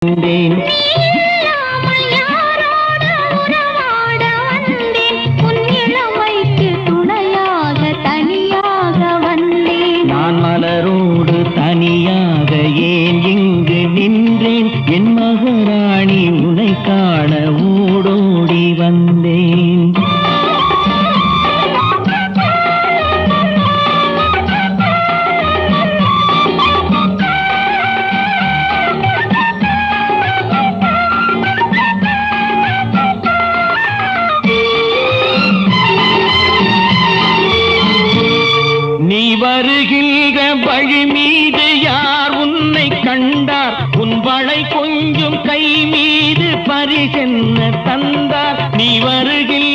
வந்தேன். நான் மலரோடு தனியாக ஏன் இங்கு நின்றேன்? என் மகாராணி உன்னை காண ஓடோடி வந்தேன். நீ வருகின்ற வழி மீது யார் உன்னை கண்டார்? உன் வளை கொஞ்சம் கை மீது பரிசென்ன தந்தார்? நீ வருகின்ற